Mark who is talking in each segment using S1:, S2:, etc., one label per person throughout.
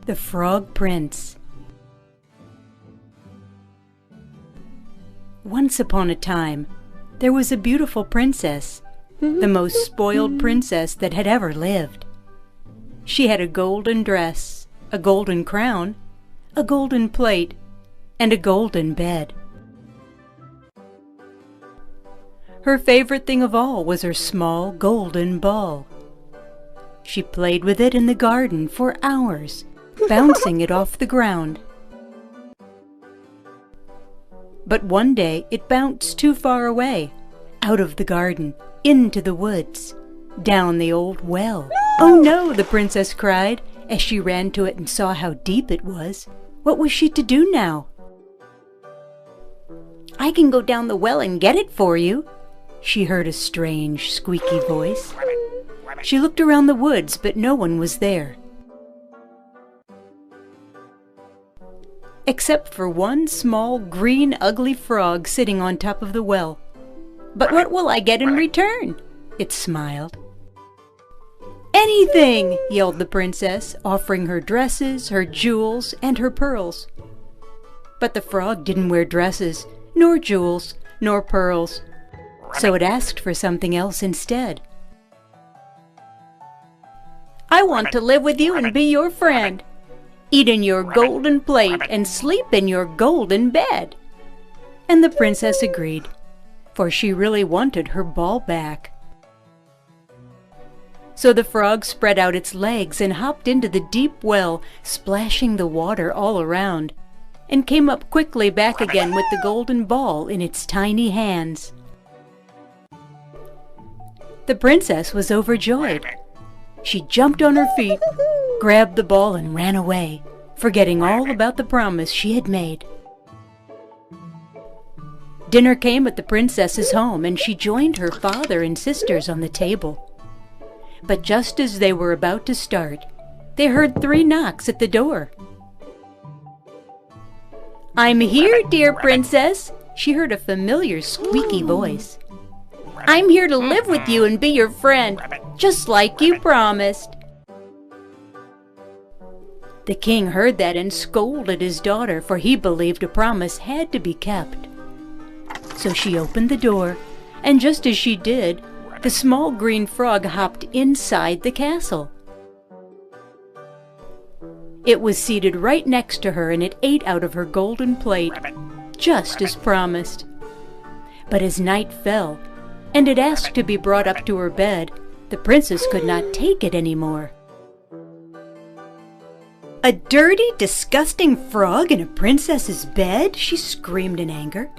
S1: The Frog Prince. Once upon a time, there was a beautiful princess, the most spoiled princess that had ever lived. She had a golden dress, a golden crown, a golden plate, and a golden bed. Her favorite thing of all was her small golden ball. She played with it in the garden for hours, bouncing it off the ground. But one day it bounced too far away, out of the garden, into the woods, down the old well. "Oh no!" the princess cried, as she ran to it and saw how deep it was. What was she to do now? "I can go down the well and get it for you," she heard a strange, squeaky voice. She looked around the woods, but no one was there, except for one small, green, ugly frog sitting on top of the well. "But what will I get in return?" it smiled. "Anything!" yelled the princess, offering her dresses, her jewels, and her pearls. But the frog didn't wear dresses, nor jewels, nor pearls, so it asked for something else instead. "I want to live with you and be your friend, eat in your golden plate, and sleep in your golden bed." And the princess agreed, for she really wanted her ball back. So the frog spread out its legs and hopped into the deep well, splashing the water all around, and came up quickly back again with the golden ball in its tiny hands. The princess was overjoyed. She jumped on her feet, grabbed the ball, and ran away, forgetting all about the promise she had made. Dinner came at the princess's home, and she joined her father and sisters on the table. But just as they were about to start, they heard 3 knocks at the door. "I'm here, dear princess," she heard a familiar squeaky voice. "I'm here to live with you and be your friend, just like you promised." The king heard that and scolded his daughter, for he believed a promise had to be kept. So she opened the door, and just as she did, the small green frog hopped inside the castle. It was seated right next to her, and it ate out of her golden plate, just as promised. But as night fell, and it asked to be brought up to her bed, the princess could not take it anymore. "A dirty, disgusting frog in a princess's bed!" she screamed in anger.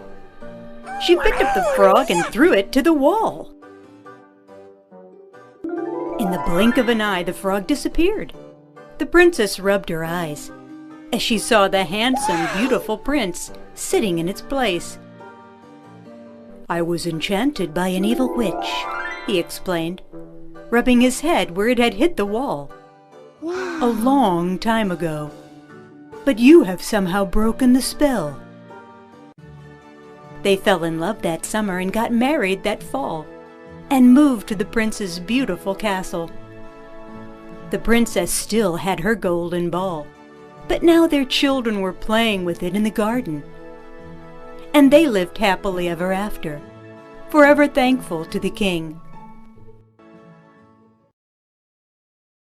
S1: She picked up the frog and threw it to the wall. In the blink of an eye, the frog disappeared. The princess rubbed her eyes as she saw the handsome, beautiful prince sitting in its place. "I was enchanted by an evil witch," he explained, rubbing his head where it had hit the wall. "A long time ago. But you have somehow broken the spell." They fell in love that summer and got married that fall, and moved to the prince's beautiful castle. The princess still had her golden ball, but now their children were playing with it in the garden. And they lived happily ever after, forever thankful to the king.